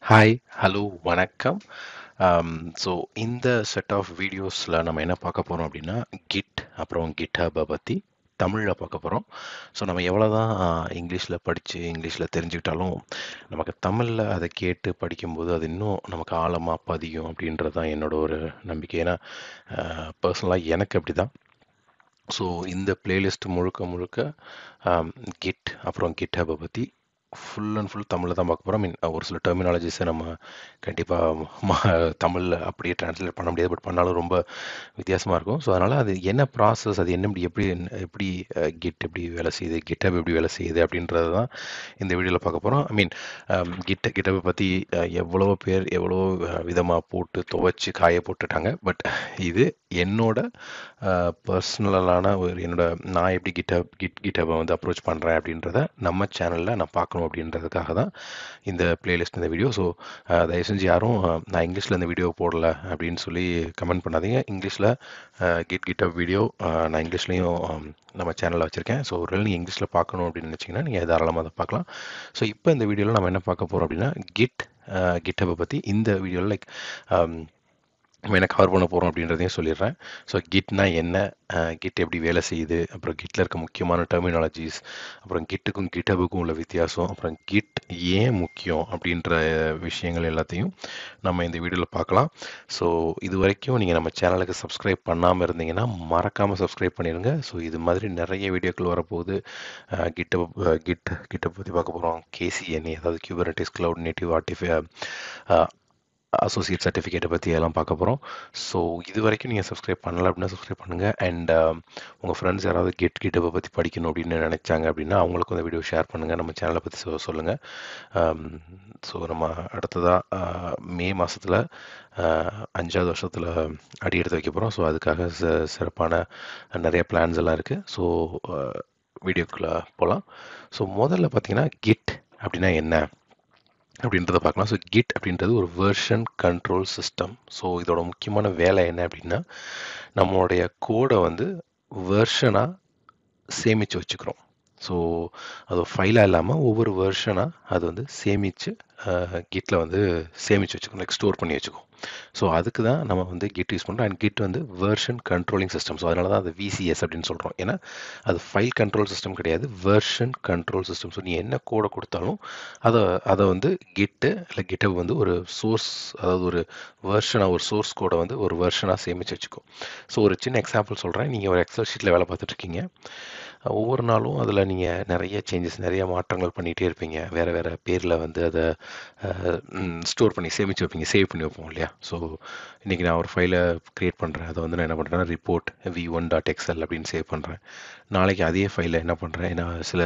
Hi, hello, வணக்கம். So இந்த set of வீடியோஸில் நம்ம என்ன பார்க்க போகிறோம் அப்படின்னா, கிட் அப்புறம் கிட்ஹப்பை பற்றி தமிழில் பார்க்க போகிறோம். ஸோ நம்ம எவ்வளோ தான் இங்கிலீஷில் படித்து இங்கிலீஷில் தெரிஞ்சுக்கிட்டாலும் நமக்கு தமிழில் அதை கேட்டு படிக்கும்போது அது இன்னும் நமக்கு ஆழமாக பதியும் அப்படின்றது தான் என்னோட ஒரு நம்பிக்கை. ஏன்னா பர்சனலாக எனக்கு அப்படி தான். ஸோ இந்த பிளேலிஸ்ட் முழுக்க முழுக்க கிட் அப்புறம் கிட்ஹப்பை பற்றி ஃபுல் அண்ட் ஃபுல் தமிழில் தான் பார்க்க போகிறோம். ஒரு சில டெர்மினாலஜிஸை நம்ம கண்டிப்பாக தமிழில் அப்படியே ட்ரான்ஸ்லேட் பண்ண முடியாது, பட் பண்ணாலும் ரொம்ப வித்தியாசமாக இருக்கும். ஸோ அதனால் அது என்ன ப்ராசஸ், அது என்ன எப்படி கிட் எப்படி வேலை செய்யுது, கிட்ஹப் எப்படி வேலை செய்யுது அப்படின்றது தான் இந்த வீடியோவில் பார்க்க போகிறோம். கிட்டப்பை பற்றி எவ்வளோ பேர் எவ்வளோ விதமாக போட்டு துவைச்சி காய போட்டுட்டாங்க. பட் இது என்னோட பர்சனலான நான் எப்படி கிட்டப்பை வந்து அப்ரோச் பண்ணுறேன் அப்படின்றத நம்ம சேனலில் நான் பார்க்கணும் அப்படின்றதுக்காக தான் இந்த பிளேலிஸ்ட், இந்த வீடியோ. ஸோ தயவு செஞ்சு யாரும் நான் இங்கிலீஷில் இந்த வீடியோ போடல அப்படின்னு சொல்லி கமெண்ட் பண்ணாதீங்க. இங்கிலீஷில் கிட்டப் வீடியோ நான் இங்கிலீஷ்லேயும் நம்ம சேனலில் வச்சுருக்கேன். ஸோ ஒருவேளை நீங்கள் இங்கிலீஷில் பார்க்கணும் அப்படின்னு நினச்சிங்கன்னா நீங்கள் தாராளமாக அதை பார்க்கலாம். ஸோ இப்போ இந்த வீடியோவில் நம்ம என்ன பார்க்க போகிறோம் அப்படின்னா, கிட்டப்பை பற்றி இந்த வீடியோவில் நம்ம என்ன கவர் பண்ண போகிறோம் அப்படின்றதையும் சொல்லிடுறேன். ஸோ கிட்னா என்ன, கிட் எப்படி வேலை செய்யுது, அப்புறம் கிட்டில் இருக்க முக்கியமான டெர்மினாலஜிஸ், அப்புறம் கிட்டுக்கும் கிட்டபுக்கும் உள்ள வித்தியாசம், அப்புறம் கிட் ஏன் முக்கியம் அப்படின்ற விஷயங்கள் எல்லாத்தையும் நம்ம இந்த வீடியோவில் பார்க்கலாம். ஸோ இது வரைக்கும் நீங்கள் நம்ம சேனலுக்கு சப்ஸ்கிரைப் பண்ணாமல் இருந்தீங்கன்னா மறக்காமல் சப்ஸ்கிரைப் பண்ணிடுங்க. ஸோ இது மாதிரி நிறைய வீடியோக்கள் வரப்போகுது. கிட்டை பற்றி பார்க்க போகிறோம். KCNA, அதாவது Kubernetes Cloud Native அசோசியேட் சர்டிஃபிகேட்டை பற்றி எல்லாம் பார்க்க போகிறோம். ஸோ இது வரைக்கும் நீங்கள் சப்ஸ்கிரைப் பண்ணல அப்படின்னா சப்ஸ்கிரைப் பண்ணுங்கள். அண்ட் உங்கள் ஃப்ரெண்ட்ஸ் யாராவது கிட்டப்பை பற்றி படிக்கணும் அப்படின்னு நினச்சாங்க அப்படின்னா அவங்களுக்கும் இந்த வீடியோ ஷேர் பண்ணுங்கள், நம்ம சேனலை பற்றி சொல்லுங்கள். ஸோ நம்ம அடுத்ததாக மே மாதத்தில் 5வது வருஷத்தில் அடி எடுத்து வைக்க போகிறோம். ஸோ அதுக்காக சிறப்பான நிறைய பிளான்ஸ் எல்லாம் இருக்குது. ஸோ வீடியோக்குள்ளே போகலாம். ஸோ முதல்ல பார்த்தீங்கன்னா கிட் அப்படின்னா என்ன அப்படின்றத பார்க்கலாம். ஸோ கிட் அப்படின்றது ஒரு வெர்ஷன் கண்ட்ரோல் சிஸ்டம். ஸோ இதோட முக்கியமான வேலை என்ன அப்படின்னா, நம்மளுடைய கோடை வந்து வெர்ஷனாக சேமித்து வச்சுக்கிறோம். ஸோ அது ஃபைலாக இல்லாமல் ஒவ்வொரு வெர்ஷனாக அது வந்து கிட்டில் வந்து சேமித்து வச்சுக்கணும், லைக் ஸ்டோர் பண்ணி வச்சுக்கோம். ஸோ அதுக்கு தான் நம்ம வந்து கிட் யூஸ் பண்ணுறோம். அண்ட் கிட் வந்து வெர்ஷன் கண்ட்ரோலிங் சிஸ்டம். ஸோ அதனால தான் அது VCS அப்படின்னு சொல்கிறோம். ஏன்னா அது ஃபைல் கண்ட்ரோல் சிஸ்டம் கிடையாது, வெர்ஷன் கண்ட்ரோல் சிஸ்டம். ஸோ நீ என்ன கோடை கொடுத்தாலும் அதை வந்து கிட்டப் வந்து ஒரு சோர்ஸ், அதாவது ஒரு ஒரு சோர்ஸ் கோடை வந்து ஒரு வெர்ஷனாக சேமித்து வச்சுக்கும். ஸோ ஒரு சின்ன எக்ஸாம்பிள் சொல்கிறேன். நீங்கள் ஒரு எக்ஸல் ஷீட்டில் வேலை பார்த்துட்ருக்கீங்க. ஒவ்வொரு நாளும் அதில் நீங்கள் நிறைய சேஞ்சஸ், நிறைய மாற்றங்கள் பண்ணிகிட்டே இருப்பீங்க. வேறு வேறு பேரில் வந்து அதை ஸ்டோர் பண்ணி சேமித்து வைப்பீங்க, சேவ் பண்ணி வைப்போம் இல்லையா? ஸோ இன்றைக்கி நான் ஒரு ஃபைலை க்ரியேட் பண்ணுறேன். அதை வந்து நான் என்ன பண்ணுறேன்னா ரிப்போர்ட் v1.xl அப்படின்னு சேவ் பண்ணுறேன். நாளைக்கு அதே ஃபைலில் என்ன பண்ணுறேன், நான் சில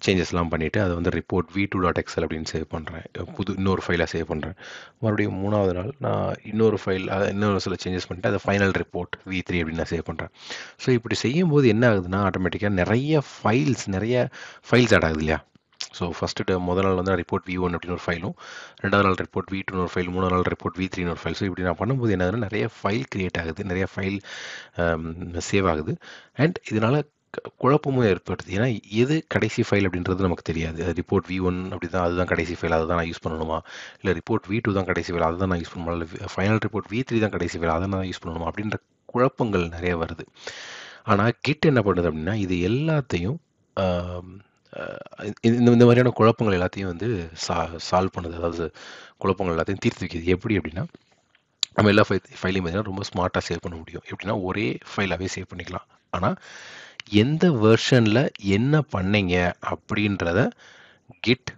சேஞ்சஸ்லாம் பண்ணிவிட்டு அதை வந்து ரிப்போர்ட் v2.xl அப்படின்னு சேவ் பண்ணுறேன். இன்னொரு ஃபைலாக சேவ் பண்ணுறேன். மறுபடியும் 3வது நாள் நான் இன்னொரு சில சேஞ்சஸ் பண்ணிவிட்டு அதை ஃபைனல் ரிப்போர்ட் v3 அப்படின்னு நான் சேவ் பண்ணுறேன். ஸோ இப்படி செய்யும்போது என்ன ஆகுதுன்னா, ஆட்டோமேட்டிக்காக நிறைய ஃபைல்ஸ் ஆட் ஆகுது இல்லையா? ஸோ முதல் நாள் வந்து ரிப்போர்ட் v1 அப்படின்னு ஒரு ஃபைலும், 2வது நாள் ரிப்போர்ட் v2 ஒரு ஃபைல், 3வது நாள் ரிப்போர்ட் v3 ஒரு ஃபைல். ஸோ இப்படி நான் பண்ணும்போது என்ன ஆகுதுன்னா, நிறைய ஃபைல் கிரியேட் ஆகுது, நிறைய ஃபைல் சேவ் ஆகுது. அண்ட் இதனால் குழப்பமும் ஏற்படுது. ஏன்னா எது கடைசி ஃபைல் அப்படின்றது நமக்கு தெரியாது. ரிப்போர்ட் v1 அப்படி தான், அதுதான் கடைசி ஃபைல், அதை தான் நான் யூஸ் பண்ணணுமா? இல்லை ரிப்போர்ட் v2 தான் கடைசி ஃபைல், அதை தான் நான் யூஸ் பண்ணணுமா? இல்லை ஃபைனல் ரிப்போர்ட் v3 தான் கடைசி ஃபைல், அதை நான் யூஸ் பண்ணணுமா? அப்படின்ற குழப்பங்கள் நிறைய வருது. ஆனால் கிட் என்ன பண்ணுது அப்படின்னா, இது எல்லாத்தையும் இந்த மாதிரியான குழப்பங்கள் எல்லாத்தையும் வந்து சால்வ் பண்ணுது. அதாவது குழப்பங்கள் எல்லாத்தையும் தீர்த்து வைக்கிது. எப்படி அப்படின்னா, நம்ம எல்லா ஃபைலையும் பார்த்தீங்கன்னா ரொம்ப ஸ்மார்ட்டாக சேவ் பண்ண முடியும். எப்படின்னா ஒரே ஃபைலாகவே சேவ் பண்ணிக்கலாம். ஆனால் எந்த வெர்ஷனில் என்ன பண்ணீங்க அப்படின்றத கிட்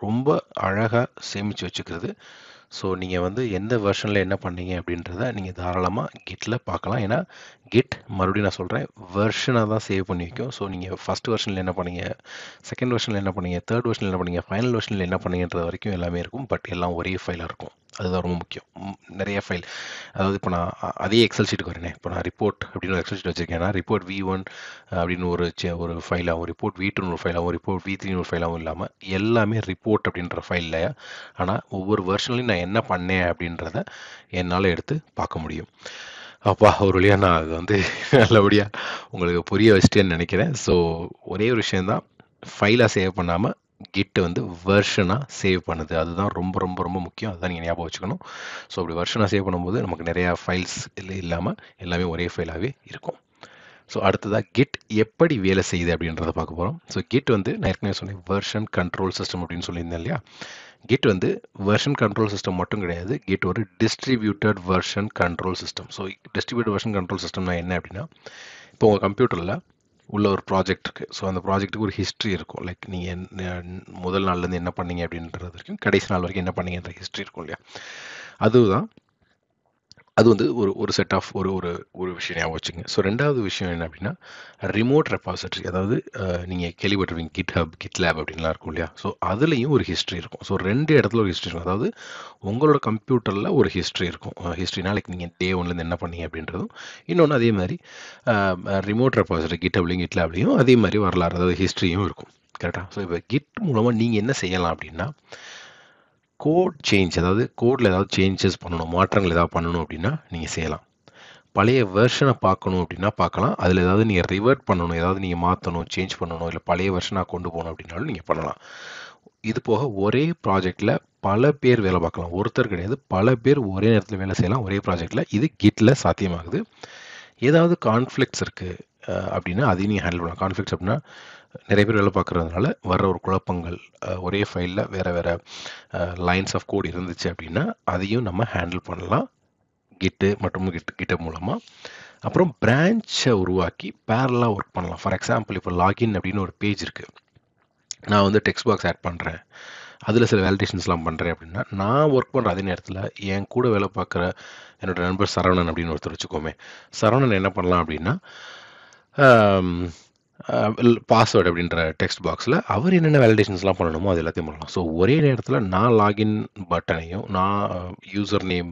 ரொம்ப அழகாக சேமித்து வச்சுக்கிறது. ஸோ நீங்கள் வந்து எந்த வெர்ஷனில் என்ன பண்ணீங்க அப்படின்றத நீங்கள் தாராளமாக கிட்டில் பார்க்கலாம். ஏன்னா கிட், மறுபடியும் நான் சொல்கிறேன், வெர்ஷனாக தான் சேவ் பண்ணி வைக்கும். ஸோ நீங்கள் ஃபஸ்ட் வெர்ஷனில் என்ன பண்ணீங்க, செகண்ட் வெர்ஷனில் என்ன பண்ணீங்க, தேர்ட் வெர்ஷனில் என்ன பண்ணீங்க, ஃபைனல் வெர்ஷனில் என்ன பண்ணீங்கன்றது வரைக்கும் எல்லாமே இருக்கும். பட் எல்லாம் ஒரே ஃபைலாக இருக்கும். அதுதான் ரொம்ப முக்கியம். நிறைய ஃபைல், அதாவது இப்போ நான் அதே எக்ஸல் ஷீட்டுக்கு வரேனே, இப்போ நான் ரிப்போர்ட் அப்படின்னு ஒரு எக்ஸல் ஷீட் வச்சுருக்கேன்னா, ரிப்போர்ட் v1 அப்படின்னு ஒரு ஃபைலாகவும், ரிப்போர்ட் v2 ஒரு ஃபைலாகவும், ரிப்போர்ட் v3 ஒரு ஃபைலாகவும் இல்லாமல் எல்லாமே ரிப்போர்ட் அப்படின்ற ஃபைல் இல்லையா? ஆனால் ஒவ்வொரு வெர்ஷன்லையும் நான் என்ன பண்ணேன் அப்படின்றத என்னால் எடுத்து பார்க்க முடியும். அப்பா, ஒரு வழியாக நான் அது வந்து நல்லபடியாக உங்களுக்கு புரிய வச்சுட்டேன்னு நினைக்கிறேன். ஸோ ஒரே ஒரு விஷயந்தான், ஃபைலாக சேவ் பண்ணாமல் கிட் வந்து வெர்ஷனாக சேவ் பண்ணுது. அதுதான் ரொம்ப ரொம்ப ரொம்ப முக்கியம். அதுதான் நீங்கள் ஞாபகம் வச்சுக்கணும். ஸோ அப்படி வெர்ஷனாக சேவ் பண்ணும்போது நமக்கு நிறையா ஃபைல்ஸ் இல்லாமல் எல்லாமே ஒரே ஃபைலாகவே இருக்கும். ஸோ அடுத்ததாக கிட் எப்படி வேலை செய்யுது அப்படின்றத பார்க்க போகிறோம். ஸோ கிட் வந்து நான் ஏற்கனவே சொன்னேன் வெர்ஷன் கண்ட்ரோல் சிஸ்டம் அப்படின்னு சொல்லியிருந்தேன் இல்லையா. கிட் வந்து வெர்ஷன் கண்ட்ரோல் சிஸ்டம் மட்டும் கிடையாது. கிட் ஒரு distributed version control system. So distributed version control சிஸ்டம்னா என்ன அப்படின்னா, இப்போ உங்கள் கம்ப்யூட்டரில் உள்ள ஒரு ப்ராஜெக்ட் இருக்குது. ஸோ அந்த ப்ராஜெக்ட்டுக்கு ஒரு ஹிஸ்ட்ரி இருக்கும். லைக் நீங்கள் முதல் நாள்லேருந்து என்ன பண்ணீங்க அப்படின்றது வரைக்கும் கடைசி நாள் வரைக்கும் என்ன பண்ணீங்கன்ற ஹிஸ்ட்ரி இருக்கும் இல்லையா. அதுதான் அது வந்து ஒரு செட் ஆஃப் ஒரு விஷயம் ஞாபகம் வச்சுங்க. ஸோ ரெண்டாவது விஷயம் என்ன அப்படின்னா, ரிமோட் ரெபாசிட்டரி. அதாவது நீங்கள் கேள்விப்பட்டிருப்பீங்க GitHub, GitLab அப்படின்லாம் இருக்கும் இல்லையா. ஸோ அதுலேயும் ஒரு ஹிஸ்ட்ரி இருக்கும். ஸோ 2 இடத்துல ஒரு ஹிஸ்ட்ரி இருக்கும். அதாவது உங்களோட கம்ப்யூட்டரில் ஒரு ஹிஸ்ட்ரி இருக்கும். ஹிஸ்ட்ரினா லைக் நீங்கள் டே 1லேருந்து என்ன பண்ணீங்க அப்படின்றதும், இன்னொன்று அதே மாதிரி ரிமோட் ரெபாசிட்டரி GitHubலையும் GitLabலையும் அதே மாதிரி வரலாறு, அதாவது ஹிஸ்ட்ரியும் இருக்கும். கரெக்டாக. ஸோ இப்போ கிட் மூலமாக நீங்கள் என்ன செய்யலாம் அப்படின்னா, கோட் சேஞ்ச், அதாவது கோடில் ஏதாவது சேஞ்சஸ் பண்ணணும், மாற்றங்கள் ஏதாவது பண்ணணும் அப்படின்னா நீங்கள் செய்யலாம். பழைய வெர்ஷனை பார்க்கணும் அப்படின்னா பார்க்கலாம். அதில் ஏதாவது நீங்கள் ரிவர்ட் பண்ணணும், ஏதாவது நீங்கள் மாற்றணும், சேஞ்ச் பண்ணணும், இல்லை பழைய வெர்ஷனாக கொண்டு போகணும் அப்படின்னாலும் நீங்கள் பண்ணலாம். இது போக ஒரே ப்ராஜெக்டில் பல பேர் வேலை பார்க்கலாம். ஒருத்தர் கிடையாது, பல பேர் ஒரே நேரத்தில் வேலை செய்யலாம் ஒரே ப்ராஜெக்டில். இது கிட்டில் சாத்தியமாகுது. ஏதாவது கான்ஃப்ளிக்ட்ஸ் இருக்குது அப்படின்னா அதையும் நீங்கள் ஹேண்டில் பண்ணலாம். கான்ஃப்ளிக்ட்ஸ் அப்படின்னா நிறைய பேர் வேலை பார்க்குறதுனால வர்ற ஒரு குழப்பங்கள், ஒரே ஃபைலில் வேறு வேறு லைன்ஸ் ஆஃப் கோட் இருந்துச்சு அப்படின்னா அதையும் நம்ம ஹேண்டில் பண்ணலாம் கிட்டு மற்றும் கிட்ட மூலமாக. அப்புறம் பிரான்ச்சை உருவாக்கி பேரலாக ஒர்க் பண்ணலாம். ஃபார் எக்ஸாம்பிள், இப்போ லாகின் அப்படின்னு ஒரு பேஜ் இருக்குது. நான் வந்து டெக்ஸ்ட் பாக்ஸ் ஆட் பண்ணுறேன், அதில் சில வேலிடேஷன்ஸ்லாம் பண்ணுறேன் அப்படின்னா, நான் ஒர்க் பண்ணுற அதே நேரத்தில் என் கூட வேலை பார்க்குற என்னோடய நண்பர் சரவணன் அப்படின்னு ஒருத்தர் வச்சுக்கோமே. சரவணன் என்ன பண்ணலாம் அப்படின்னா, பாஸ்வேர்டு அப்படின்ற டெக்ஸ்ட் பாக்ஸில் அவர் என்னென்ன வேலிடேஷன்ஸ்லாம் பண்ணணுமோ அது எல்லாத்தையும் பண்ணலாம். ஸோ ஒரே நேரத்தில் நான் லாகின் பட்டனையும், நான் யூசர் நேம்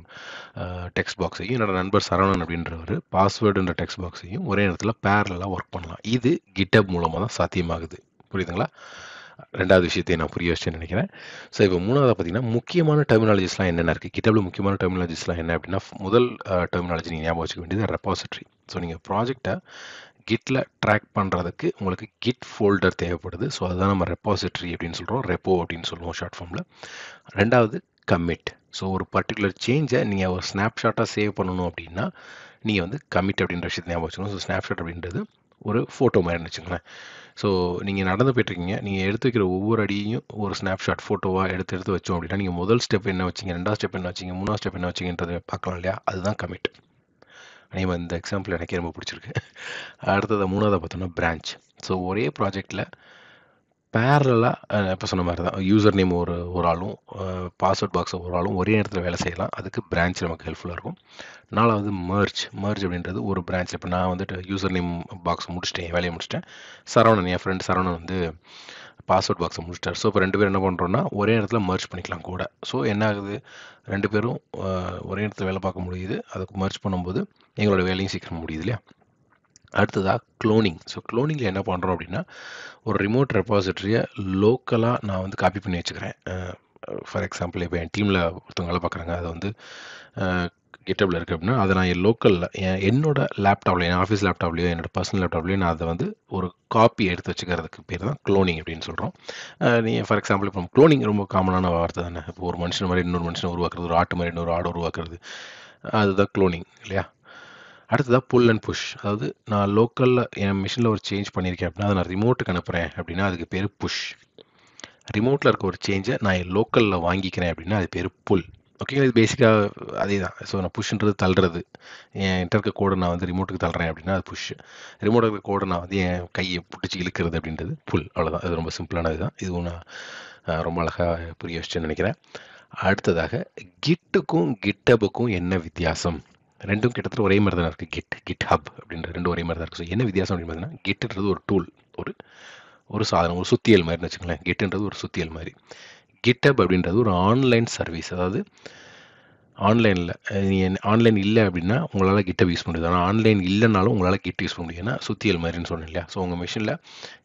டெக்ஸ்ட் பாக்ஸையும், என்னோட நண்பர் சரவணன் அப்படின்றவர் பாஸ்வேர்டுன்ற டெக்ஸ்ட் பாக்ஸையும் ஒரே நேரத்தில் பேரலாக ஒர்க் பண்ணலாம். இது GitHub மூலமாக தான் சாத்தியமாகுது. புரியுதுங்களா? ரெண்டாவது விஷயத்தை நான் புரிய வச்சேன்னு நினைக்கிறேன். ஸோ இப்போ மூணாவது பார்த்தீங்கன்னா, முக்கியமான டெர்மினாலஜிஸ்லாம் என்னென்ன இருக்குது. GitHubல முக்கியமான டெர்மினாலஜிஸ்லாம் என்ன அப்படின்னா, முதல் டெர்மினாலஜி நீங்கள் ஞாபகம் வச்சுக்க வேண்டியது ரெபாசிட்டரி. ஸோ நீங்கள் ப்ராஜெக்டை கிட்டில் ட்ராக் பண்ணுறதுக்கு உங்களுக்கு கிட் ஃபோல்டர் தேவைப்படுது. ஸோ அதுதான் நம்ம ரெபாசிட்டரி அப்படின்னு சொல்கிறோம், ரெப்போ அப்படின்னு சொல்லுவோம் ஷார்ட் ஃபார்மில். ரெண்டாவது கமிட். ஸோ ஒரு பர்டிகுலர் சேஞ்சை நீங்கள் ஒரு ஸ்னாப்ஷாட்டாக சேவ் பண்ணணும் அப்படின்னா நீங்கள் வந்து கமிட் அப்படின்ற விஷயத்தை ஞாபகம் வச்சுக்கணும். ஸோ ஸ்னாப்ஷாட் அப்படின்றது ஒரு ஃபோட்டோ மாதிரின்னு வச்சுங்களேன். ஸோ நீங்கள் நடந்து போய்ட்டுருக்கீங்க, நீங்கள் எடுத்து வைக்கிற ஒவ்வொரு அடியையும் ஒரு ஸ்னாப்ஷாட் ஃபோட்டோவாக எடுத்து வச்சோம் அப்படின்னா, நீங்கள் முதல் ஸ்டெப் என்ன வச்சிங்க, ரெண்டாவது ஸ்டெப் என்ன வச்சிங்க, மூணாவது ஸ்டெப் என்ன வச்சிங்கன்றதை பார்க்கலாம் இல்லையா. அதுதான் கமிட். அதே இந்த எக்ஸாம்பிள் எனக்கே ரொம்ப பிடிச்சிருக்கு. அடுத்தது மூணாவது பார்த்தோம்னா பிரான்ச். ஸோ ஒரே ப்ராஜெக்டில் பேரலாக இப்போ சொன்ன மாதிரி தான் யூசர் நேம் ஒரு ஆளும், பாஸ்வேர்ட் பாக்ஸ் ஒரு ஆளும் ஒரே நேரத்தில் வேலை செய்யலாம். அதுக்கு பிரான்ச் நமக்கு ஹெல்ப்ஃபுல்லாக இருக்கும். நாலாவது மர்ஜ் அப்படின்றது ஒரு பிரான்ச். இப்போ நான் வந்துட்டு யூசர் நேம் பாக்ஸ் முடிச்சிட்டேன், வேலையை முடிச்சிட்டேன். சரவணன், என் ஃப்ரெண்ட் சரவணன் வந்து பாஸ்வேர்ட் பாக்ஸை முடிச்சிட்டார். ஸோ இப்போ 2 பேரும் என்ன பண்ணுறோன்னா ஒரே நேரத்தில் மர்ஜ் பண்ணிக்கலாம் கூட. ஸோ என்ன ஆகுது, 2 பேரும் ஒரே நேரத்தில் வேலை பார்க்க முடியுது. அதுக்கு மர்ஜ் பண்ணும்போது எங்களோட வேலையும் சீக்கிரம் முடியுது இல்லையா. அடுத்ததாக க்ளோனிங். ஸோ க்ளோனிங்கில் என்ன பண்ணுறோம் அப்படின்னா, ஒரு ரிமோட் ரெபாசிட்டரியை லோக்கலாக நான் வந்து காப்பி பண்ணி வச்சுக்கிறேன். ஃபார் எக்ஸாம்பிள், இப்போ என் டீமில் ஒருத்தவங்க வேலை பார்க்குறாங்க, அது வந்து GitHubல இருக்குது அப்படின்னா, அதை நான் என் லோக்கலில் என்னோட லேப்டாப்லையோ, என் ஆஃபீஸ் லேப்டாப்லையோ, என்னோட பர்சனல் லேப்டாப்லையோ நான் அதை வந்து ஒரு காப்பி எடுத்து வச்சுக்கிறதுக்கு பேர் தான் க்ளோனிங் அப்படின்னு சொல்கிறோம். நீங்கள் ஃபார் எக்ஸாம்பிள் இப்போ க்ளோனிங் ரொம்ப காமனான வார்த்தை தானே. இப்போ ஒரு மனுஷன் மாதிரி இன்னொரு மனுஷனை உருவாக்குறது, ஒரு ஆட்டு மாதிரி இன்னொரு ஆடை உருவாக்குறது, அதுதான் க்ளோனிங் இல்லையா. அடுத்ததாக புல் அண்ட் புஷ். அதாவது நான் லோக்கலில் என் மிஷினில் ஒரு சேஞ்ச் பண்ணியிருக்கேன் அப்படின்னா, அதை நான் ரிமோட்டுக்கு அனுப்புகிறேன் அப்படின்னா அதுக்கு பேர் புஷ். ரிமோட்டில் இருக்க ஒரு சேஞ்சை நான் என் லோக்கலில் வாங்கிக்கிறேன் அப்படின்னா அது பேர் புல். ஓகேங்களா. இது பேசிக்காக அதே தான். ஸோ நான் புஷ்ன்றது தள்ளுறது. என்கிட்ட இருக்க கோடை நான் வந்து ரிமோட்டுக்கு தள்ளுறேன் அப்படின்னா அது புஷ். ரிமோட்டில் இருக்க கோடை நான் வந்து என் கையை பிடிச்சி இழுக்கிறது அப்படின்றது புல். அவ்வளோதான். அது ரொம்ப சிம்பிளானது தான். இதுவும் நான் ரொம்ப அழகாக புரிய வச்சுன்னு நினைக்கிறேன். அடுத்ததாக கிட்டுக்கும் GitHubக்கும் என்ன வித்தியாசம். ரெண்டும் கிட்டத்தட்ட ஒரே மாதிரி தான் இருக்குது. GitHub அப்படின்ற ரெண்டும் ஒரே மாதிரி தான் இருக்குது. ஸோ என்ன வித்தியாசம் அப்படின்னு பார்த்தீங்கன்னா, கிட்டுன்றது ஒரு டூல், ஒரு சாதனம், ஒரு சுத்தியல் மாதிரின்னு வச்சுக்கோங்களேன். கிட்டுன்றது ஒரு சுத்தியல் மாதிரி. GitHub அப்படின்றது ஒரு ஆன்லைன் சர்வீஸ். அதாவது ஆன்லைனில் நீங்கள் ஆன்லைன் இல்லை அப்படின்னா உங்களால் GitHub யூஸ் பண்ண முடியாது. ஆனால் ஆன்லைன் இல்லைனாலும் உங்களால் Git யூஸ் பண்ண முடியும். ஏன்னா சுத்தியல் மாதிரின்னு சொன்னேன் இல்லையா. ஸோ உங்கள் மிஷினில்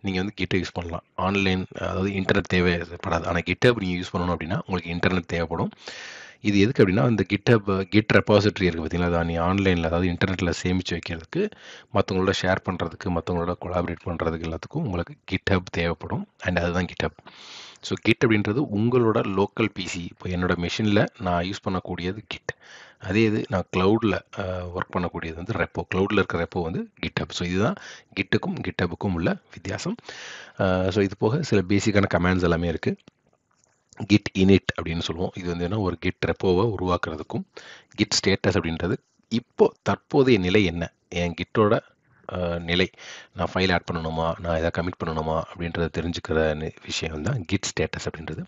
நீங்கள் வந்து Git யூஸ் பண்ணலாம். ஆன்லைன், அதாவது இன்டர்நெட் தேவைப்படாது. ஆனால் GitHub நீங்கள் யூஸ் பண்ணணும் அப்படின்னா உங்களுக்கு இன்டர்நெட் தேவைப்படும். இது எதுக்கு அப்படின்னா, இந்த கிட் ரெபாசிட்டரி இருக்குது பார்த்தீங்களா, அதை நீ ஆன்லைனில், அதாவது இன்டர்நெட்டில் சேமித்து வைக்கிறதுக்கு, மற்றவங்களோட ஷேர் பண்ணுறதுக்கு, மற்றவங்களோட கொலாபரேட் பண்ணுறதுக்கு எல்லாத்துக்கும் உங்களுக்கு GitHub தேவைப்படும். அண்ட் அதுதான் GitHub. ஸோ கிட் அப்படின்றது உங்களோட லோக்கல் பிசி. இப்போ என்னோட மெஷினில் நான் யூஸ் பண்ணக்கூடியது கிட். அதே இது நான் க்ளவுடில் ஒர்க் பண்ணக்கூடியது வந்து ரெப்போ. க்ளவுடில் இருக்கிற ரெப்போ வந்து கிட்ஹப். ஸோ இதுதான் கிட்டுக்கும் கிட்ஹப்புக்கும் உள்ள வித்தியாசம். ஸோ இது போக சில பேசிக்கான கமாண்ட்ஸ் எல்லாமே இருக்குது. கிட் இனிட் அப்படின்னு சொல்லுவோம். இது வந்து என்ன, ஒரு கிட் ரெப்போவை உருவாக்குறதுக்கும், கிட் ஸ்டேட்டஸ் அப்படின்றது இப்போ தற்போதைய நிலை என்ன, என் கிட்டோட நிலை, நான் ஃபைல் ஆட் பண்ணணுமா, நான் எதாவது கமிட் பண்ணணுமா அப்படின்றத தெரிஞ்சுக்கிற விஷயம் தான் கிட் ஸ்டேட்டஸ் அப்படின்றது.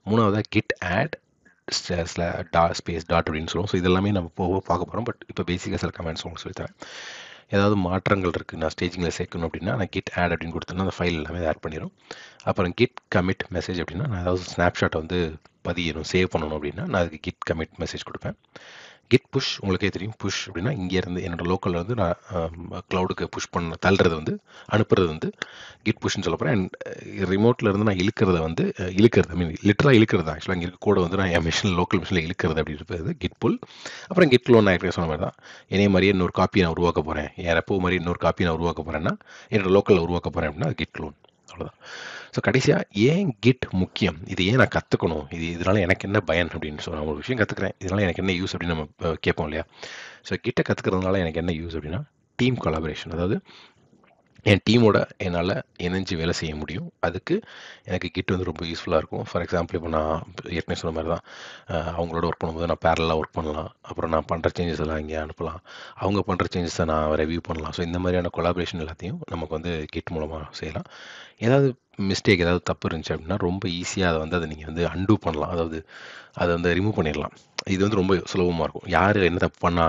மூணாவதாக கிட் ஆட் ஸ்பேஸ் டாட் அப்படின்னு சொல்லுவோம். ஸோ இதெல்லாமே நம்ம போக பார்க்க போகிறோம். பட் இப்போ பேசிக்காக சில கமெண்ட்ஸ் உங்களுக்கு சொல்லித்தரேன். ஏதாவது மாற்றங்கள் இருக்குது, நான் ஸ்டேஜிங்கில் சேர்க்கணும் அப்படின்னா நான் கிட் ஆட் அப்படின்னு கொடுத்தேன்னா அந்த ஃபைல் எல்லாமே ஆட் பண்ணிடும். அப்புறம் கிட் கமிட் மெசேஜ் அப்படின்னா நான் ஏதாவது ஸ்னாப்ஷாட்டை வந்து பதியணும், சேவ் பண்ணணும் அப்படின்னா நான் அதுக்கு கிட் கமிட் மெசேஜ் கொடுப்பேன். கிட் புஷ், உங்களுக்கே தெரியும், புஷ் அப்படின்னா இங்கேருந்து என்னோட லோக்கலில் வந்து நான் க்ளவுடுக்கு புஷ் பண்ண தள்ளுறது வந்து, அனுப்புறது வந்து கிட் புஷ்ன்னு சொல்ல போகிறேன். அண்ட் ரிமோட்டில் இருந்து நான் இழுக்கிறத வந்து இழுக்கிறது, மீன் லிட்டராக இழுக்கிறது தான். ஆக்சுவலாக இங்கே இருக்க கூட வந்து நான் என் மிஷின் லோக்கல் மிஷினில் இழுக்கிறது அப்படி இருப்பது கிட் புல். அப்புறம் கிட் லோன் நான் ஏற்கனவே சொன்ன மாதிரி தான், என்னைய மாதிரியே இன்னொரு காப்பி நான் உருவாக்க போகிறேன், என் ரெப்போ மாதிரி இன்னொரு காப்பி நான் உருவாக்க போகிறேன்னா, என்னோட லோக்கலில் உருவாக்க போகிறேன் அப்படின்னா அது கிட் லோன். அவ்வளோதான். ஸோ கடைசியாக ஏன் கிட் முக்கியம், இது ஏன் நான் கற்றுக்கணும், இதனால் எனக்கு என்ன பயன் அப்படின்னு சொல்லி நான் ஒரு விஷயம் கற்றுக்குறேன், இதனால் எனக்கு என்ன யூஸ் அப்படின்னு நம்ம கேட்போம் இல்லையா. ஸோ கிட்டை கற்றுக்கிறதுனால எனக்கு என்ன யூஸ் அப்படின்னா, டீம் கொலாபரேஷன். அதாவது என் டீமோட என்னால் இணைஞ்சு வேலை செய்ய முடியும். அதுக்கு எனக்கு கிட் வந்து ரொம்ப யூஸ்ஃபுல்லாக இருக்கும். ஃபார் எக்ஸாம்பிள் இப்போ நான் ஏற்கனவே சொன்ன மாதிரி தான், அவங்களோட ஒர்க் பண்ணும்போது நான் பேரலாக ஒர்க் பண்ணலாம். அப்புறம் நான் பண்ணுற சேஞ்சஸ் எல்லாம் இங்கே அனுப்பலாம், அவங்க பண்ணுற சேஞ்சஸை நான் ரிவ்யூ பண்ணலாம். ஸோ இந்த மாதிரியான கொலாபரேஷன் எல்லாத்தையும் நமக்கு வந்து கிட் மூலமாக செய்யலாம். ஏதாவது மிஸ்டேக், ஏதாவது தப்பு இருந்துச்சு அப்படின்னா ரொம்ப ஈஸியாக அதை வந்து நீங்கள் வந்து அன்டூ பண்ணலாம். அதாவது அதை வந்து ரிமூவ் பண்ணிடலாம். இது வந்து ரொம்ப சுலபமாக இருக்கும். யார் என்ன தப்பு பண்ணா,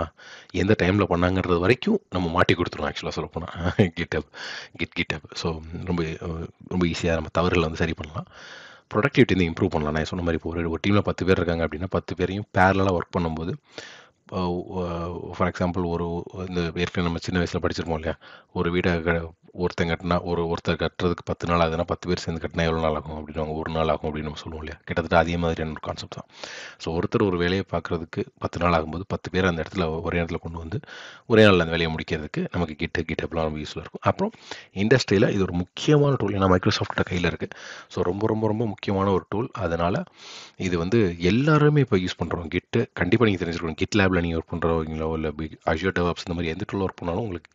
எந்த டைமில் பண்ணாங்கன்றது வரைக்கும் நம்ம மாட்டி கொடுத்துருவோம். ஆக்சுவலாக சொல்ல போனால் கிட்ஹப். ஸோ ரொம்ப ரொம்ப ஈஸியாக நம்ம தவறுகளை வந்து சரி பண்ணலாம். ப்ரொடக்டிவிட்டி வந்து இம்ப்ரூவ் பண்ணலாம். நான் சொன்ன மாதிரி இப்போ ஒரு டீமில் 10 பேர் இருக்காங்க அப்படின்னா 10 பேரையும் பேரலாக ஒர்க் பண்ணும்போது, ஃபார் எக்ஸாம்பிள் இந்த ஏற்கனவே நம்ம சின்ன வயசில் படிச்சிருப்போம் இல்லையா, ஒரு வீடை ஒருத்தர் கட்டுறதுக்கு 10 நாள் ஆகுதுன்னா 10 பேர் சேர்ந்து கட்டினா எவ்வளோ நாள் ஆகும் அப்படின்வாங்க, ஒரு நாள் ஆகும் அப்படின்னு நம்ம சொல்லுவோம் இல்லையா. கிட்டத்தட்ட அதே மாதிரியான ஒரு கான்செப்ட் தான். ஸோ ஒருத்தர் ஒரு வேலையை பார்க்குறதுக்கு 10 நாள் ஆகும்போது 10 பேர் அந்த இடத்துல ஒரே இடத்துல கொண்டு வந்து ஒரே நாளில் அந்த வேலையை முடிக்கிறதுக்கு நமக்கு கிட்டப்லாம் ரொம்ப யூஸ்ஃபுல்லாக இருக்கும். அப்புறம் இண்டஸ்ட்ரியில் இது ஒரு முக்கியமான டூல். ஏன்னா மைக்ரோசாஃப்ட்டோட கையில் இருக்குது. ஸோ ரொம்ப ரொம்ப ரொம்ப முக்கியமான ஒரு டூல். அதனால் இது வந்து எல்லாருமே இப்போ யூஸ் பண்ணுறோம். கிட்டு கண்டிப்பாக நீங்கள் தெரிஞ்சுக்கணும். கிட் லேபில் நீங்கள் ஒர்க் பண்ணுறவங்களோ இல்லை அஷ்யூர் டெவலப்ஸ் இந்த மாதிரி எந்த டூல் ஒர்க் பண்ணாலும் உங்களுக்கு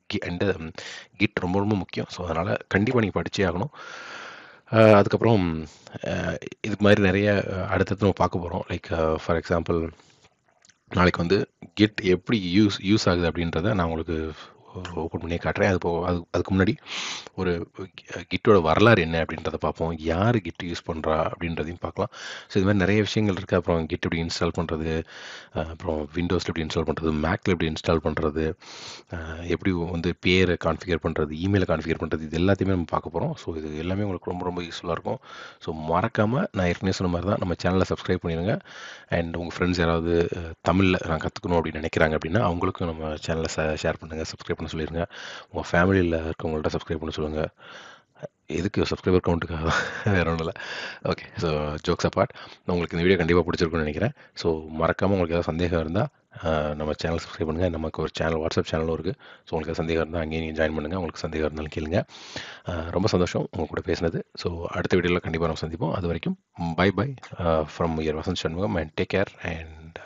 கிட் ரொம்ப ரொம்ப முக்கியம். ஸோ அதனால் கண்டிப்பாக நீங்கள் படிச்சே ஆகணும். அதுக்கப்புறம் இதுக்கு மாதிரி நிறைய அடுத்தது நம்ம பார்க்க போகிறோம். லைக் ஃபார் எக்ஸாம்பிள் நாளைக்கு வந்து கிட் எப்படி யூஸ் ஆகுது அப்படின்றத நான் உங்களுக்கு ஓப்பன் பண்ணியே காட்டுறேன். அதுக்கு முன்னாடி ஒரு கிட்டோட வரலாறு என்ன அப்படின்றத பார்ப்போம். யார் கிட் யூஸ் பண்ணுறா அப்படின்றதையும் பார்க்கலாம். ஸோ இது மாதிரி நிறைய விஷயங்கள் இருக்குது. அப்புறம் கிட் எப்படி இன்ஸ்டால் பண்ணுறது, அப்புறம் விண்டோஸில் எப்படி இன்ஸ்டால் பண்ணுறது, மேக்கில் எப்படி இன்ஸ்டால் பண்ணுறது, எப்படி வந்து பேரை கான்ஃபிகர் பண்ணுறது, இமெயிலை கான்ஃபிகர் பண்ணுறது, இது எல்லாத்தையுமே நம்ம பார்க்க போகிறோம். ஸோ இது எல்லாமே உங்களுக்கு ரொம்ப ரொம்ப யூஸ்ஃபுல்லாக இருக்கும். ஸோ மறக்காமல் நான் ஏற்கனவே சொன்ன மாதிரி தான் நம்ம சேனலை சப்ஸ்கிரைப் பண்ணிடுங்க. அண்ட் உங்கள் ஃப்ரெண்ட்ஸ் யாராவது தமிழில் நான் கற்றுக்கணும் அப்படின்னு நினைக்கிறாங்க அப்படின்னா அவங்களுக்கும் நம்ம சேனலை ஷேர் பண்ணுங்கள், சப்ஸ்கிரைப் பண்ண சொல்லிடுங்க. உங்கள் ஃபேமிலியில் இருக்கவங்கள்ட்ட சப்ஸ்கிரைப் பண்ண சொல்லுங்கள். எதுக்கு சப்ஸ்கிரைபர் கவுண்ட்டுக்காக தான், வேறு ஒன்றும் இல்லை. ஓகே, ஸோ ஜோக்ஸ் அப்பார்ட், உங்களுக்கு இந்த வீடியோ கண்டிப்பாக பிடிச்சிருக்குன்னு நினைக்கிறேன். ஸோ மறக்காமல் உங்களுக்கு ஏதாவது சந்தேகம் இருந்தால் நம்ம சேனல் சப்ஸ்கிரைப் பண்ணுங்கள். நமக்கு ஒரு சேனல், வாட்ஸ்அப் சேனலும் இருக்குது. ஸோ உங்களுக்கு சந்தேகம் இருந்தால் அங்கேயும் நீங்கள் ஜாயின் பண்ணுங்கள். உங்களுக்கு சந்தேகம் இருந்தாலும் கேளுங்க. ரொம்ப சந்தோஷம் உங்கள் கூட பேசினது. ஸோ அடுத்த வீடியோவில் கண்டிப்பாக நம்ம சந்திப்போம். அது வரைக்கும் bye bye from your Vasanth Shanmugam and take care. And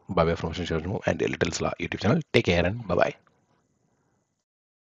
bye bye from Vashant Shanmugam and Little's Law YouTube channel. Take care and bye bye.